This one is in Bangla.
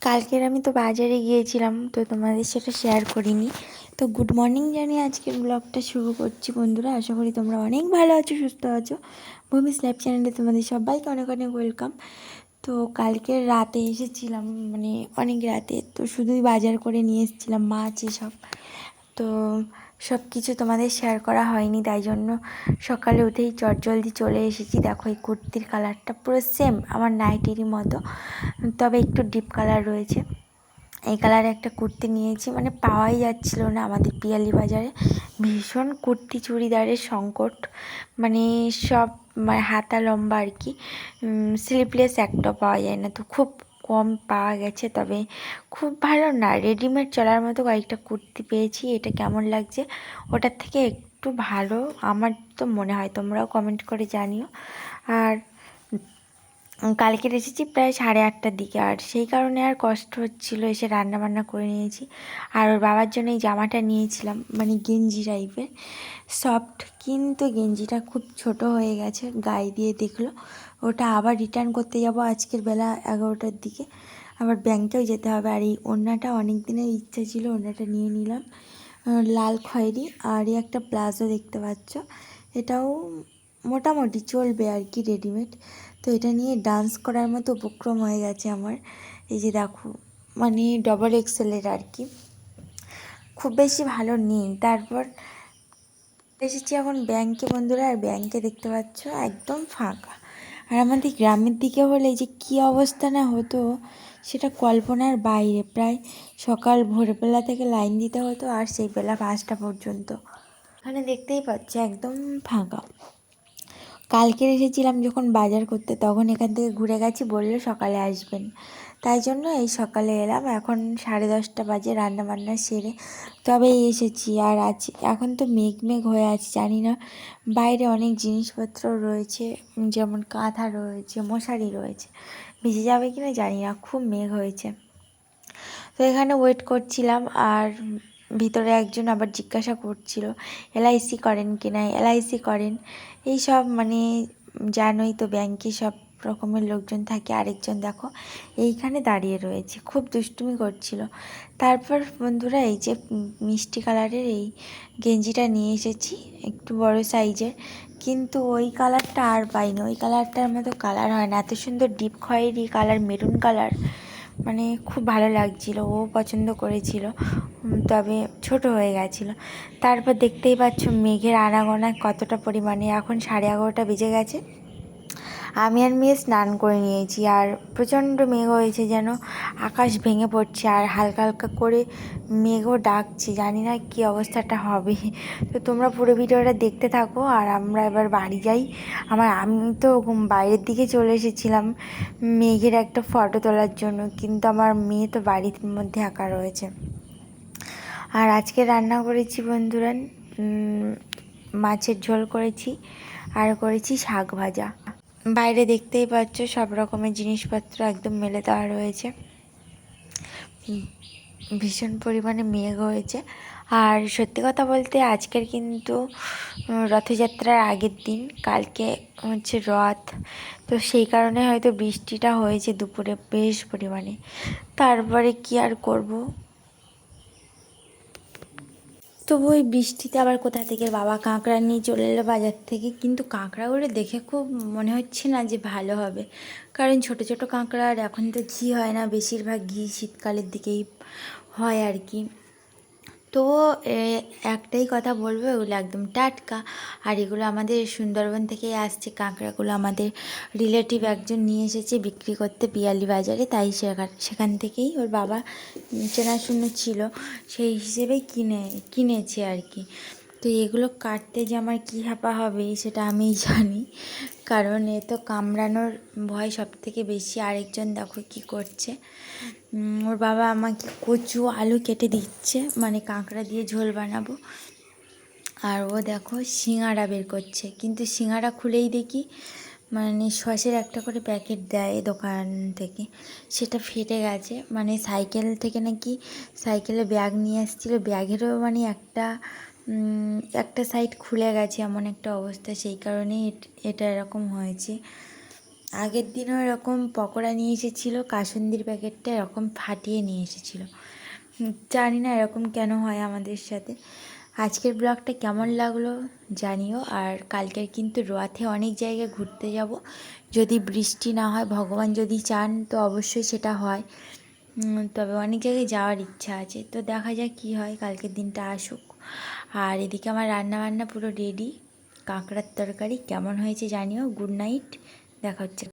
কালকের আমি তো বাজারে গিয়েছিলাম, তো তোমাদের সেটা শেয়ার করিনি। তো গুড মর্নিং জানিয়ে আজকের ব্লগটা শুরু করছি বন্ধুরা। আশা করি তোমরা অনেক ভালো আছো, সুস্থ আছো। ভূমিস লাইফ চ্যানেলে তোমাদের সবাইকে অনেক অনেক ওয়েলকাম। তো কালকের রাতে এসেছিলাম, মানে অনেক রাতে, তো শুধুই বাজার করে নিয়ে এসেছিলাম মাছ এসব। তো সব কিছু তোমাদের শেয়ার করা হয়নি, তাই জন্য সকালে উঠেই চটজলদি চলে এসেছি। দেখো এই কুর্তির কালারটা পুরো সেম আমার নাইটিরই মতো, তবে একটু ডিপ কালার রয়েছে। এই কালারে একটা কুর্তি নিয়েছি, মানে পাওয়াই যাচ্ছিল না আমাদের পিয়ালি বাজারে। ভীষণ কুর্তি চুড়িদারের সংকট, মানে সব মানে হাতা লম্বা আর কি, স্লিভলেস একটাও পাওয়া যায় না, তো খুব কম পাওয়া গেছে। তবে খুব ভালো না, রেডিমেড চলার মতো কয়েকটা কুর্তি পেয়েছি। এটা কেমন লাগছে ওটার থেকে একটু ভালো আমার তো মনে হয়, তোমরাও কমেন্ট করে জানিও। আর কালকে এসেছি প্রায় 8:30টার দিকে, আর সেই কারণে আর কষ্ট হচ্ছিলো, এসে রান্না বান্না করে নিয়েছি। আর ওর বাবার জন্য এই জামাটা নিয়েছিলাম, মানে গেঞ্জি টাইপের সফট, কিন্তু গেঞ্জিটা খুব ছোট হয়ে গেছে। গায়ে দিয়ে দেখলো, ওটা আবার রিটার্ন করতে যাব আজকের বেলা 11টার দিকে। আবার ব্যাংকেও যেতে হবে। আর এই ওড়নাটা অনেক দিনের ইচ্ছা ছিল, ওড়নাটা নিয়ে নিলাম লাল খয়েরি। আর এই একটা প্লাজো দেখতে পাচ্ছ, এটাও মোটামুটি চলবে আর কি, রেডিমেড। তো এটা নিয়ে ডান্স করার মতো উপক্রম হয়ে গেছে আমার। এই যে দেখো, মানে ডবল এক্সেলের আর কি, খুব বেশি ভালো নেই। তারপর এসেছি এখন ব্যাংকে বন্ধুরা, আর ব্যাংকে দেখতে পাচ্ছ একদম ফাঁকা। আর আমাদের গ্রামের দিকে হলে যে কী অবস্থা না হতো সেটা কল্পনার বাইরে। প্রায় সকাল ভোরবেলা থেকে লাইন দিতে হতো, আর সেই বেলা 5টা পর্যন্ত। এখানে দেখতেই পাচ্ছ একদম ফাঁকা। কালকে এসেছিলাম যখন বাজার করতে, তখন এখান থেকে ঘুরে গেছি, বললো সকালে আসবেন, তাই জন্য এই সকালে এলাম। এখন 10:30 বাজে, রান্না বান্না সেরে তবেই এসেছি। আর এখন তো মেঘ মেঘ হয়ে আছে, জানি না বাইরে অনেক জিনিসপত্র রয়েছে, যেমন কাঁথা রয়েছে, মশারি রয়েছে, ভিজে যাবে কিনা জানি না, খুব মেঘ হয়েছে। তো এখানে ওয়েট করছিলাম, আর ভিতরে একজন আবার জিজ্ঞাসা করছিল এলআইসি করেন কি না, এলআইসি করেন এই সব, মানে জানোই তো ব্যাংকে সব রকমের লোকজন থাকে। আরেকজন দেখো এইখানে দাঁড়িয়ে রয়েছে, খুব দুষ্টুমি করছিল। তারপর বন্ধুরা এই যে মিষ্টি কালারের এই গেঞ্জিটা নিয়ে এসেছি, একটু বড় সাইজের, কিন্তু ওই কালারটা আর পাইনি। ওই কালারটার মতো কালার হয় না, এত সুন্দর ডিপ খয়েরি কালার, মেরুন কালার, মানে খুব ভালো লাগছিল, ও পছন্দ করেছিল, তবে ছোট হয়ে গেছিলো। তারপর দেখতেই পাচ্ছ মেঘের আনাগোনা কতটা পরিমাণে। এখন 11:30 বেজে গেছে, আমি আর মেয়ে স্নান করে নিয়েছি, আর প্রচণ্ড মেঘ হয়েছে, যেন আকাশ ভেঙে পড়ছে, আর হালকা হালকা করে মেঘও ডাকছে, জানি না কী অবস্থাটা হবে। তো তোমরা পুরো ভিডিওটা দেখতে থাকো, আর আমরা এবার বাড়ি যাই। আমি তো বাইরের দিকে চলে এসেছিলাম মেঘের একটা ফটো তোলার জন্য, কিন্তু আমার মেয়ে তো বাড়ির মধ্যে একা রয়েছে। আর আজকে রান্না করেছি বন্ধুরা, মাছের ঝোল করেছি, আর করেছি শাক ভাজা। বাইরে দেখতেই পাচ্ছ সব রকমের জিনিসপত্র একদম মেলে দেওয়া রয়েছে, ভীষণ পরিমাণে মেঘ হয়েছে। আর সত্যি কথা বলতে আজকের কিন্তু রথযাত্রার আগের দিন, কালকে হচ্ছে রথ, তো সেই কারণে হয়তো বৃষ্টিটা হয়েছে দুপুরে বেশ পরিমাণে। তারপরে কি আর করব, তবু ওই বৃষ্টিতে আবার কোথা থেকে বাবা কাঁকড়া নিয়ে চলে এলো বাজার থেকে, কিন্তু কাঁকড়াগুলো দেখে খুব মনে হচ্ছে না যে ভালো হবে, কারণ ছোট ছোট কাঁকড়া, আর এখন তো ঘি হয় না, বেশিরভাগ ঘি শীতকালের দিকেই হয় আর কি। তো একটাই কথা বলবো, এগুলো একদম টাটকা, আর এগুলো আমাদের সুন্দরবন থেকেই আসছে। কাঁকড়াগুলো আমাদের রিলেটিভ একজন নিয়ে এসেছে বিক্রি করতে পিয়ালি বাজারে, তাই সেখান থেকেই ওর বাবা চেনাশুনো ছিল, সেই হিসেবেই কিনেছে আর কি। তো এগুলো কাটতে যে আমার কী হাঁপা হবে সেটা আমিই জানি, কারণ এ তো কামড়ানোর ভয় সব থেকে বেশি। আরেকজন দেখো কি করছে, ওর বাবা আমাকে কচু আলু কেটে দিচ্ছে, মানে কাঁকড়া দিয়ে ঝোল বানাবো। আর ও দেখো সিঙাড়া বের করছে, কিন্তু সিঙাড়া খুলেই দেখি মানে সসের একটা করে প্যাকেট দেয় দোকান থেকে, সেটা ফেটে গেছে। মানে সাইকেল থেকে নাকি, সাইকেলে ব্যাগ নিয়ে এসেছিলো, ব্যাগেরও মানে একটা সাইড খুলে গেছে, এমন একটা অবস্থা, সেই কারণেই এটা এরকম হয়েছে। আগের দিনও এরকম পকোড়া নিয়ে এসেছিলো, কাসুন্দির প্যাকেটটা এরকম ফাটিয়ে নিয়ে এসেছিলো। জানি না এরকম কেন হয় আমাদের সাথে। আজকের ব্লগটা কেমন লাগলো জানিও। আর কালকের কিন্তু রথে অনেক জায়গায় ঘুরতে যাব, যদি বৃষ্টি না হয়, ভগবান যদি চান তো অবশ্যই সেটা হয়। তবে অনেক জায়গায় যাওয়ার ইচ্ছা আছে, তো দেখা যাক কী হয়, কালকের দিনটা আসুক। আর এদিকে আমার রান্না বান্না পুরো রেডি। কাঁকড়ার তরকারি কেমন হয়েছে জানিও। গুড নাইট, দেখা হচ্ছে।